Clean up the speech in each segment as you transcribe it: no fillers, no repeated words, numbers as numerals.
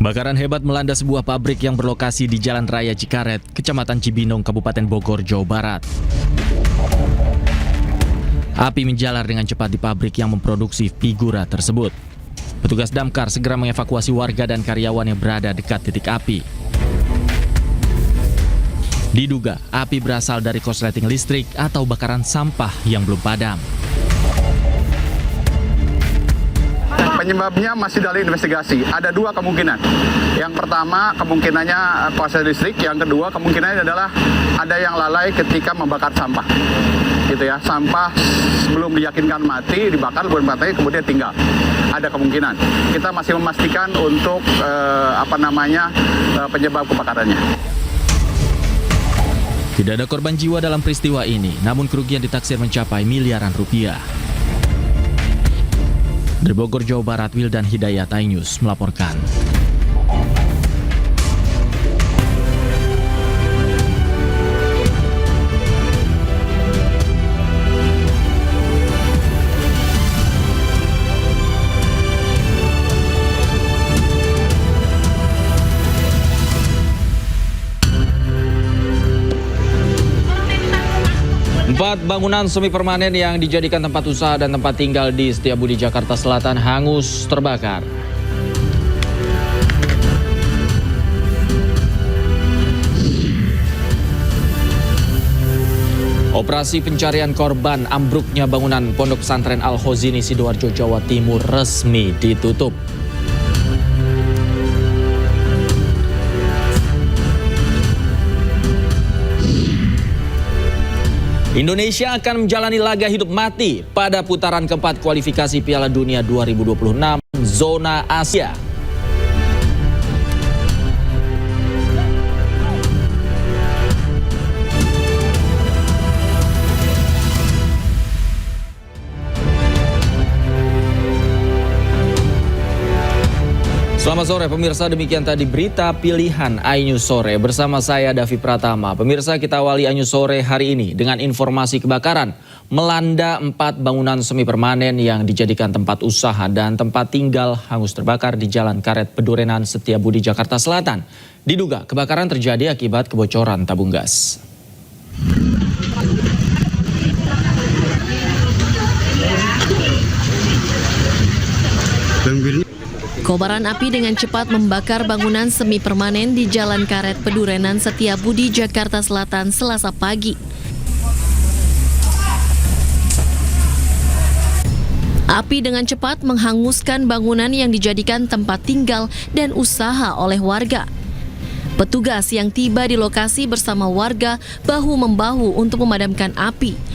Kebakaran hebat melanda sebuah pabrik yang berlokasi di Jalan Raya Cikaret, Kecamatan Cibinong, Kabupaten Bogor, Jawa Barat. Api menjalar dengan cepat di pabrik yang memproduksi figura tersebut. Petugas damkar segera mengevakuasi warga dan karyawan yang berada dekat titik api. Diduga api berasal dari korsleting listrik atau bakaran sampah yang belum padam. Penyebabnya masih dalam investigasi. Ada dua kemungkinan. Yang pertama kemungkinannya korsleting listrik. Yang kedua kemungkinannya adalah ada yang lalai ketika membakar sampah. Gitu ya, sampah sebelum diyakinkan mati dibakar, belum mati kemudian tinggal. Ada kemungkinan. Kita masih memastikan untuk penyebab kebakarannya. Tidak ada korban jiwa dalam peristiwa ini, namun kerugian ditaksir mencapai miliaran rupiah. Dari Bogor, Jawa Barat, Wildan Hidayat, iNews melaporkan. Empat bangunan semi permanen yang dijadikan tempat usaha dan tempat tinggal di Setiabudi, Jakarta Selatan hangus terbakar. Operasi pencarian korban ambruknya bangunan Pondok Pesantren Al-Khozini Sidoarjo, Jawa Timur resmi ditutup. Indonesia akan menjalani laga hidup mati pada putaran keempat kualifikasi Piala Dunia 2026 zona Asia. Selamat sore pemirsa, demikian tadi berita pilihan iNews Sore bersama saya Davi Pratama. Pemirsa, kita awali iNews Sore hari ini dengan informasi kebakaran melanda 4 bangunan semi permanen yang dijadikan tempat usaha dan tempat tinggal hangus terbakar di Jalan Karet Pedurenan, Setiabudi, Jakarta Selatan. Diduga kebakaran terjadi akibat kebocoran tabung gas. Kobaran api dengan cepat membakar bangunan semi permanen di Jalan Karet Pedurenan, Setiabudi, Jakarta Selatan, Selasa pagi. Api dengan cepat menghanguskan bangunan yang dijadikan tempat tinggal dan usaha oleh warga. Petugas yang tiba di lokasi bersama warga bahu-membahu untuk memadamkan api.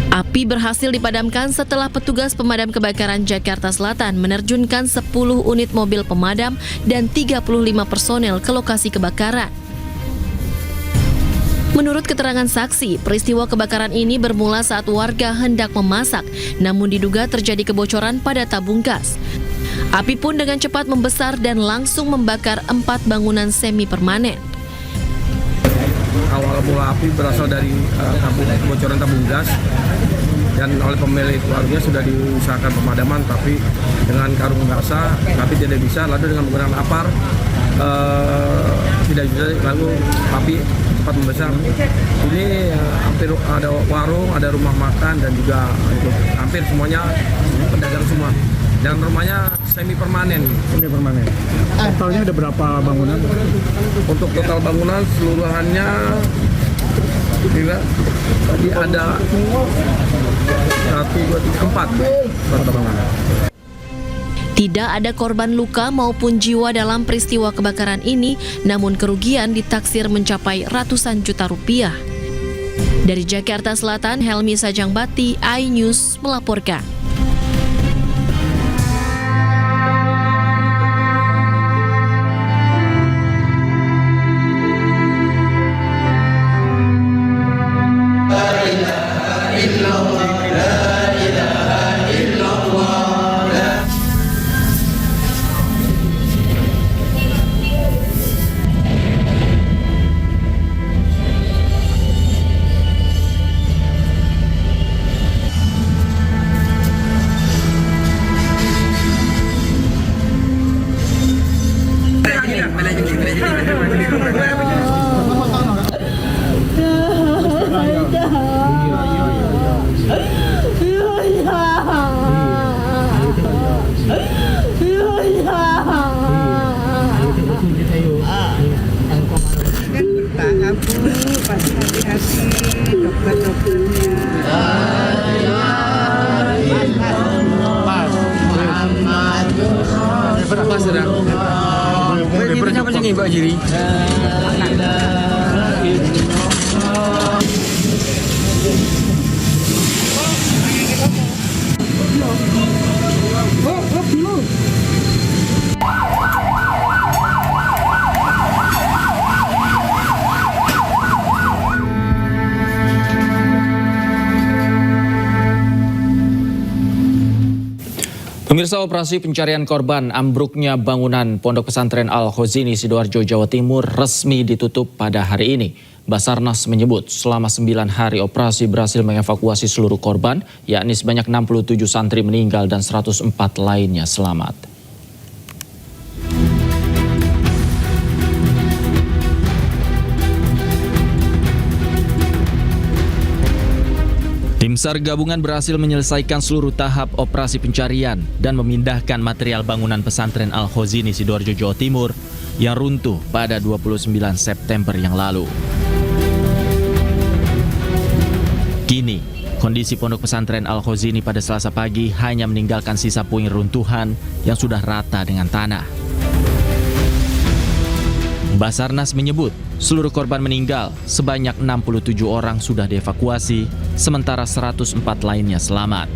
Api berhasil dipadamkan setelah petugas pemadam kebakaran Jakarta Selatan menerjunkan 10 unit mobil pemadam dan 35 personel ke lokasi kebakaran. Menurut keterangan saksi, peristiwa kebakaran ini bermula saat warga hendak memasak, namun diduga terjadi kebocoran pada tabung gas. Api pun dengan cepat membesar dan langsung membakar 4 bangunan semi permanen. Awal mula api berasal dari kebocoran tabung gas dan oleh pemilik warga sudah diusahakan pemadaman, tapi dengan karung basah tapi tidak bisa, lalu dengan menggunakan apar tidak bisa, lalu api cepat membesar. Ini hampir ada warung, ada rumah makan dan juga hampir semuanya pedagang semua. Dan rumahnya semi permanen. Semi permanen. Totalnya ada berapa bangunan? Untuk total bangunan seluruhannya tadi ada 1, 2, 3, 4 bangunan. Tidak ada korban luka maupun jiwa dalam peristiwa kebakaran ini, namun kerugian ditaksir mencapai ratusan juta rupiah. Dari Jakarta Selatan, Helmi Sajangbati, iNews melaporkan. Pasti hati-hati dokter-dokternya. Pas sudah. Itu siapa sih nih Mbak Jiri? Pemirsa, operasi pencarian korban ambruknya bangunan Pondok Pesantren Al-Khozini Sidoarjo, Jawa Timur resmi ditutup pada hari ini. Basarnas menyebut selama 9 hari operasi berhasil mengevakuasi seluruh korban, yakni sebanyak 67 santri meninggal dan 104 lainnya selamat. Tim SAR gabungan berhasil menyelesaikan seluruh tahap operasi pencarian dan memindahkan material bangunan pesantren Al-Khozini Sidoarjo, Jawa Timur yang runtuh pada 29 September yang lalu. Kini, kondisi pondok pesantren Al-Khozini pada Selasa pagi hanya meninggalkan sisa puing runtuhan yang sudah rata dengan tanah. Basarnas menyebut seluruh korban meninggal, sebanyak 67 orang sudah dievakuasi, sementara 104 lainnya selamat.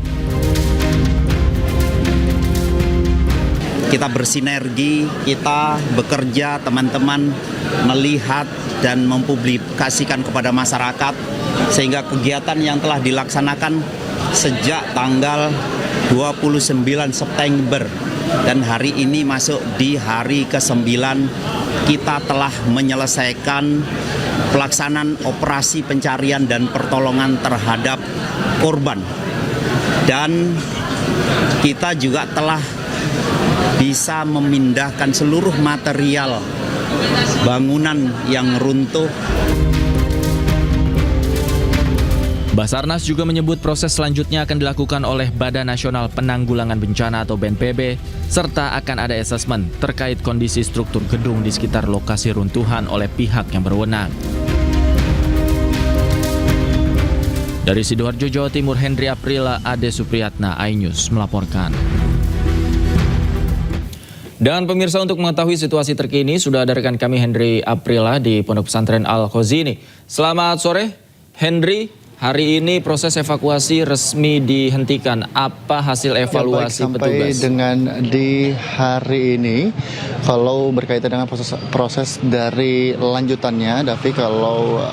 Kita bersinergi, kita bekerja, teman-teman melihat dan mempublikasikan kepada masyarakat, sehingga kegiatan yang telah dilaksanakan sejak tanggal 29 September dan hari ini masuk di hari ke-9, kita telah menyelesaikan pelaksanaan operasi pencarian dan pertolongan terhadap korban. Dan kita juga telah bisa memindahkan seluruh material bangunan yang runtuh. Basarnas juga menyebut proses selanjutnya akan dilakukan oleh Badan Nasional Penanggulangan Bencana atau BNPB, serta akan ada asesmen terkait kondisi struktur gedung di sekitar lokasi runtuhan oleh pihak yang berwenang. Dari Sidoarjo, Jawa Timur, Hendri Aprila, Ade Supriyatna, iNews melaporkan. Dan pemirsa, untuk mengetahui situasi terkini, sudah ada rekan kami Hendri Aprila di Pondok Pesantren Al-Khozini. Selamat sore, Hendri. Hari ini proses evakuasi resmi dihentikan. Apa hasil evaluasi sampai petugas? Dengan di hari ini, kalau berkaitan dengan proses dari lanjutannya, Davi, kalau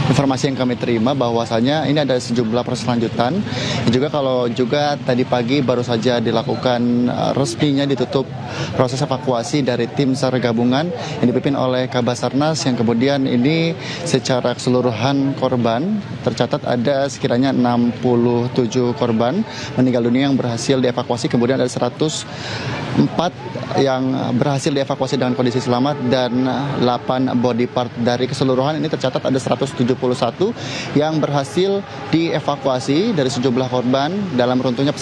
informasi yang kami terima bahwasanya ini ada sejumlah proses lanjutan. Juga kalau juga tadi pagi baru saja dilakukan resminya ditutup proses evakuasi dari tim SAR gabungan yang dipimpin oleh Kabasarnas, yang kemudian ini secara keseluruhan korban tercatat ada sekiranya 67 korban meninggal dunia yang berhasil dievakuasi, kemudian ada 104 yang berhasil dievakuasi dengan kondisi selamat, dan 8 body part. Dari keseluruhan ini tercatat ada 171 yang berhasil dievakuasi dari sejumlah korban dalam runtuhnya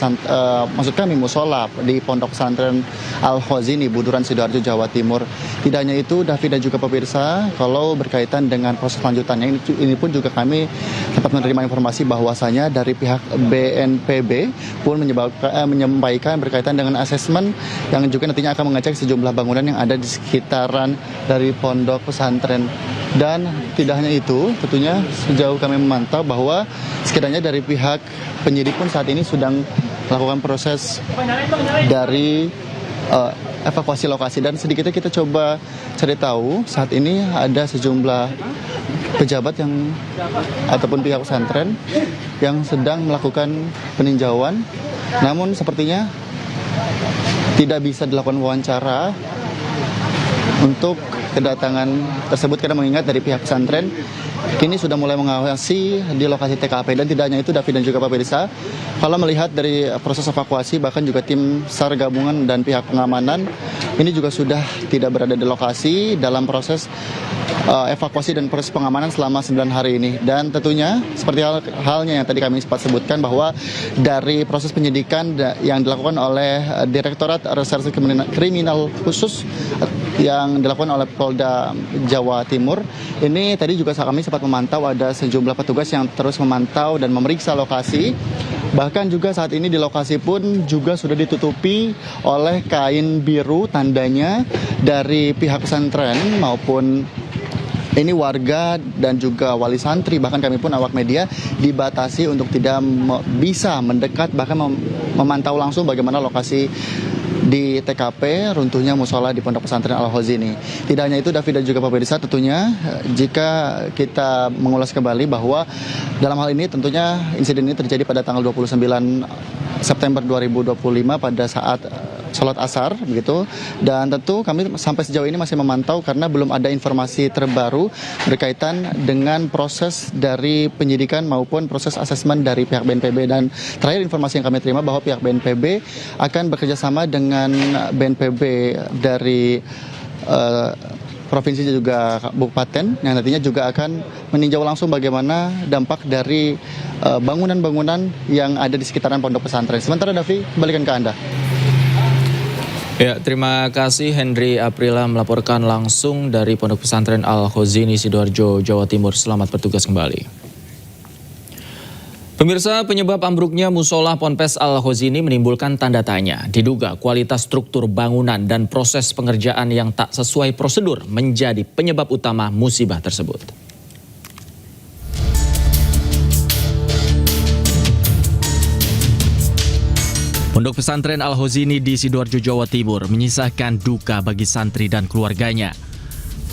maksud kami musola di Pondok Pesantren Al-Khozini, Buduran, Sidoarjo, Jawa Timur. Tidak hanya itu, David dan juga pemirsa, kalau berkaitan dengan proses lanjutannya ini pun juga kami sempat menerima informasi bahwasanya dari pihak BNPB pun menyampaikan berkaitan dengan asesmen yang juga nantinya akan mengecek sejumlah bangunan yang ada di sekitaran dari pondok pesantren. Dan tidak hanya itu, tentunya sejauh kami memantau bahwa sekiranya dari pihak penyidik pun saat ini sedang melakukan proses dari evakuasi lokasi. Dan sedikitnya kita coba cari tahu, saat ini ada sejumlah pejabat yang ataupun pihak pesantren yang sedang melakukan peninjauan, namun sepertinya tidak bisa dilakukan wawancara untuk kedatangan tersebut, karena mengingat dari pihak pesantren kini sudah mulai mengawasi di lokasi TKP. Dan tidak hanya itu, David dan juga Pak Pemirsa, kalau melihat dari proses evakuasi, bahkan juga tim SAR gabungan dan pihak pengamanan ini juga sudah tidak berada di lokasi dalam proses evakuasi dan proses pengamanan selama 9 hari ini. Dan tentunya seperti halnya yang tadi kami sempat sebutkan bahwa dari proses penyidikan yang dilakukan oleh Direktorat Reserse Kriminal Khusus yang dilakukan oleh Polda Jawa Timur, ini tadi juga kami sempat memantau ada sejumlah petugas yang terus memantau dan memeriksa lokasi. Bahkan juga saat ini di lokasi pun juga sudah ditutupi oleh kain biru tandanya dari pihak pesantren maupun ini warga dan juga wali santri, bahkan kami pun awak media dibatasi untuk tidak bisa mendekat bahkan memantau langsung bagaimana lokasi di TKP runtuhnya musola di Pondok Pesantren Al-Hozi ini. Tidak hanya itu, David dan juga pemirsa, tentunya jika kita mengulas kembali bahwa dalam hal ini tentunya insiden ini terjadi pada tanggal 29 September 2025 pada saat sholat asar begitu, dan tentu kami sampai sejauh ini masih memantau karena belum ada informasi terbaru berkaitan dengan proses dari penyidikan maupun proses asesmen dari pihak BNPB. Dan terakhir informasi yang kami terima bahwa pihak BNPB akan bekerjasama dengan BNPB dari provinsi juga kabupaten yang nantinya juga akan meninjau langsung bagaimana dampak dari bangunan-bangunan yang ada di sekitaran pondok pesantren. Sementara Davi, kembalikan ke Anda. Ya, terima kasih Henry Aprila melaporkan langsung dari Pondok Pesantren Al-Khozini, Sidoarjo, Jawa Timur. Selamat bertugas kembali. Pemirsa, penyebab ambruknya musola Ponpes Al-Khozini menimbulkan tanda tanya. Diduga kualitas struktur bangunan dan proses pengerjaan yang tak sesuai prosedur menjadi penyebab utama musibah tersebut. Pondok Pesantren Al-Khozini di Sidoarjo, Jawa Timur menyisakan duka bagi santri dan keluarganya.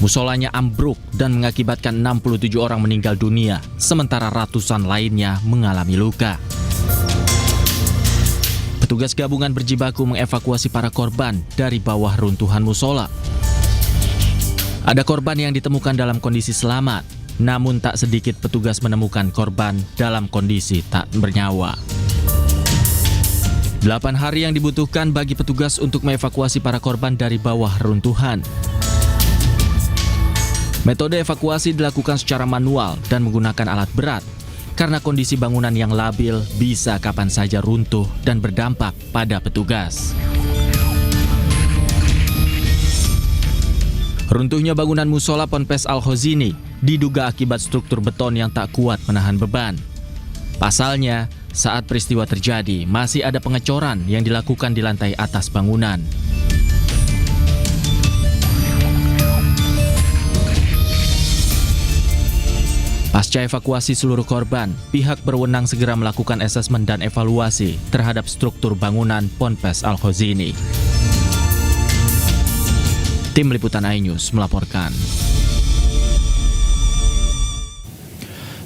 Musolanya ambruk dan mengakibatkan 67 orang meninggal dunia, sementara ratusan lainnya mengalami luka. Petugas gabungan berjibaku mengevakuasi para korban dari bawah runtuhan musola. Ada korban yang ditemukan dalam kondisi selamat, namun tak sedikit petugas menemukan korban dalam kondisi tak bernyawa. 8 hari yang dibutuhkan bagi petugas untuk mengevakuasi para korban dari bawah runtuhan. Metode evakuasi dilakukan secara manual dan menggunakan alat berat karena kondisi bangunan yang labil bisa kapan saja runtuh dan berdampak pada petugas. Runtuhnya bangunan musola Ponpes Al-Khozini diduga akibat struktur beton yang tak kuat menahan beban. Pasalnya, saat peristiwa terjadi, masih ada pengecoran yang dilakukan di lantai atas bangunan. Pasca evakuasi seluruh korban, pihak berwenang segera melakukan asesmen dan evaluasi terhadap struktur bangunan Ponpes Al-Khozini. Tim Liputan iNews melaporkan.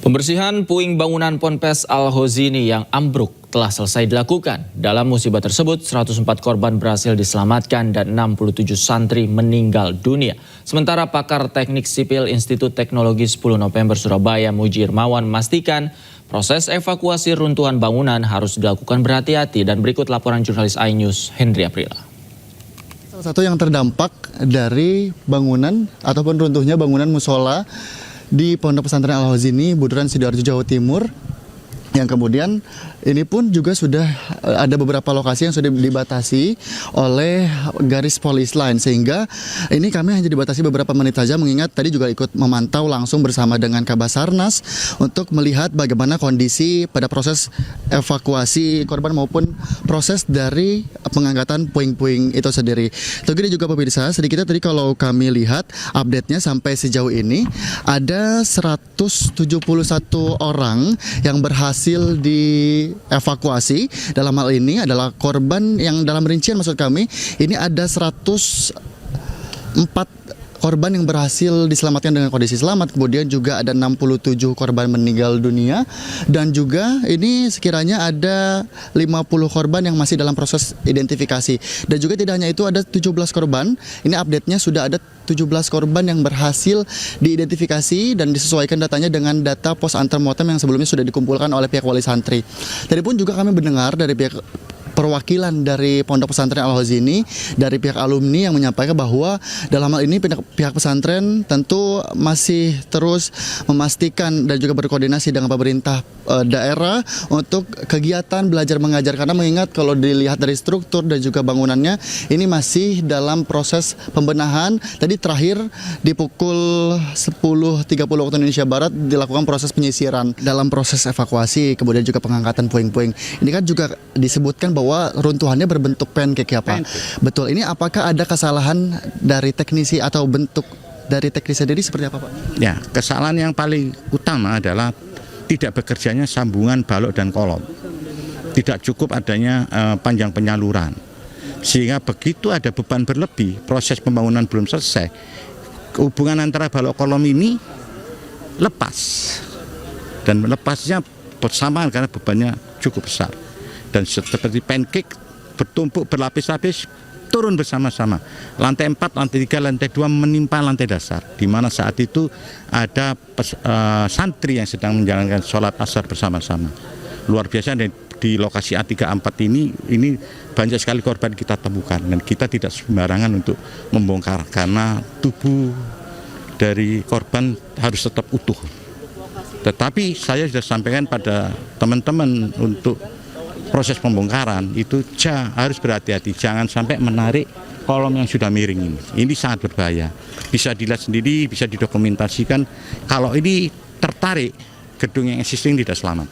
Pembersihan puing bangunan Ponpes Al-Khozini yang ambruk telah selesai dilakukan. Dalam musibah tersebut, 104 korban berhasil diselamatkan dan 67 santri meninggal dunia. Sementara pakar teknik sipil Institut Teknologi 10 November Surabaya, Muji Irmawan, memastikan proses evakuasi runtuhan bangunan harus dilakukan berhati-hati. Dan berikut laporan jurnalis iNews Henry Aprila. Salah satu yang terdampak dari bangunan ataupun runtuhnya bangunan musola di Pondok Pesantren Al-Khozini, Buduran, Sidoarjo, Jawa Timur, yang kemudian ini pun juga sudah ada beberapa lokasi yang sudah dibatasi oleh garis polis line, sehingga ini kami hanya dibatasi beberapa menit saja, mengingat tadi juga ikut memantau langsung bersama dengan Kabasarnas untuk melihat bagaimana kondisi pada proses evakuasi korban maupun proses dari pengangkatan puing-puing itu sendiri. Jadi juga pemirsa, sedikitnya tadi kalau kami lihat update-nya sampai sejauh ini ada 171 orang yang berhasil dievakuasi. Dalam hal ini adalah korban yang dalam rincian maksud kami ini ada 104 korban yang berhasil diselamatkan dengan kondisi selamat, kemudian juga ada 67 korban meninggal dunia, dan juga ini sekiranya ada 50 korban yang masih dalam proses identifikasi. Dan juga tidak hanya itu, ada 17 korban, ini update-nya sudah ada 17 korban yang berhasil diidentifikasi dan disesuaikan datanya dengan data pos antemortem yang sebelumnya sudah dikumpulkan oleh pihak wali santri. Tadi pun juga kami mendengar dari pihak perwakilan dari Pondok Pesantren Al-Hozini dari pihak alumni yang menyampaikan bahwa dalam hal ini pihak pesantren tentu masih terus memastikan dan juga berkoordinasi dengan pemerintah daerah untuk kegiatan belajar mengajar, karena mengingat kalau dilihat dari struktur dan juga bangunannya ini masih dalam proses pembenahan. Tadi terakhir di pukul 10.30 waktu Indonesia Barat dilakukan proses penyisiran dalam proses evakuasi, kemudian juga pengangkatan puing-puing. Ini kan juga disebutkan bahwa runtuhannya berbentuk pancake ya Pak. Betul, ini apakah ada kesalahan dari teknisi atau bentuk dari teknisi sendiri seperti apa Pak? Ya, kesalahan yang paling utama adalah tidak bekerjanya sambungan balok dan kolom. Tidak cukup adanya panjang penyaluran. Sehingga begitu ada beban berlebih, proses pembangunan belum selesai, hubungan antara balok kolom ini lepas. Dan lepasnya bersamaan karena bebannya cukup besar. Dan seperti pancake bertumpuk berlapis-lapis, turun bersama-sama. Lantai 4, lantai 3, lantai 2 menimpa lantai dasar. Di mana saat itu ada santri yang sedang menjalankan sholat asar bersama-sama. Luar biasa, di lokasi A3A4 ini banyak sekali korban kita temukan. Dan kita tidak sembarangan untuk membongkar karena tubuh dari korban harus tetap utuh. Tetapi saya sudah sampaikan pada teman-teman untuk proses pembongkaran itu harus berhati-hati, jangan sampai menarik kolom yang sudah miring ini. Ini sangat berbahaya. Bisa dilihat sendiri, bisa didokumentasikan. Kalau ini tertarik, gedung yang existing tidak selamat.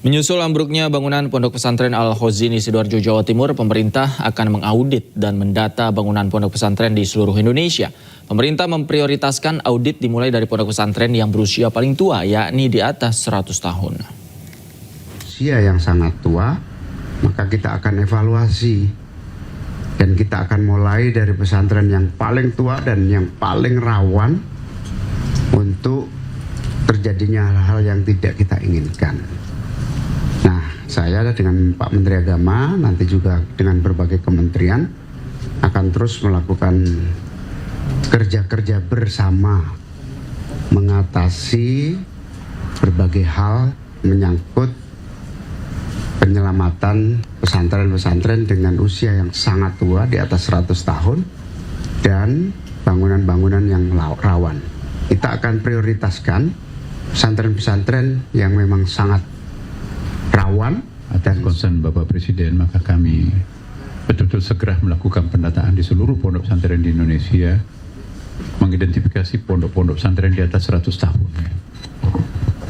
Menyusul ambruknya bangunan Pondok Pesantren Al-Hozini Sidoarjo, Jawa Timur, pemerintah akan mengaudit dan mendata bangunan pondok pesantren di seluruh Indonesia. Pemerintah memprioritaskan audit dimulai dari pondok pesantren yang berusia paling tua, yakni di atas 100 tahun. Usia yang sangat tua, maka kita akan evaluasi dan kita akan mulai dari pesantren yang paling tua dan yang paling rawan untuk terjadinya hal-hal yang tidak kita inginkan. Nah, saya dengan Pak Menteri Agama, nanti juga dengan berbagai kementerian akan terus melakukan kerja-kerja bersama mengatasi berbagai hal menyangkut penyelamatan pesantren-pesantren dengan usia yang sangat tua di atas 100 tahun dan bangunan-bangunan yang rawan. Kita akan prioritaskan pesantren-pesantren yang memang sangat rawan. Atas concern Bapak Presiden, maka kami betul-betul segera melakukan pendataan di seluruh pondok pesantren di Indonesia, mengidentifikasi pondok-pondok pesantren di atas 100 tahun.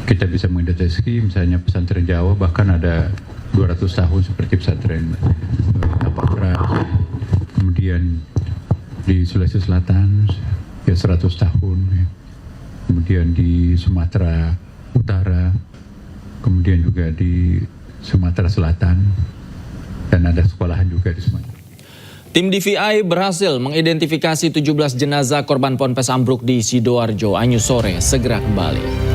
Kita bisa mengidentifikasi misalnya pesantren Jawa bahkan ada 200 tahun seperti pesantren Tapakra, kemudian di Sulawesi Selatan ya 100 tahun, kemudian di Sumatera Utara, kemudian juga di Sumatera Selatan, dan ada sekolahan juga di Sumatera. Tim DVI berhasil mengidentifikasi 17 jenazah korban ponpes ambruk di Sidoarjo. Anyu sore segera kembali.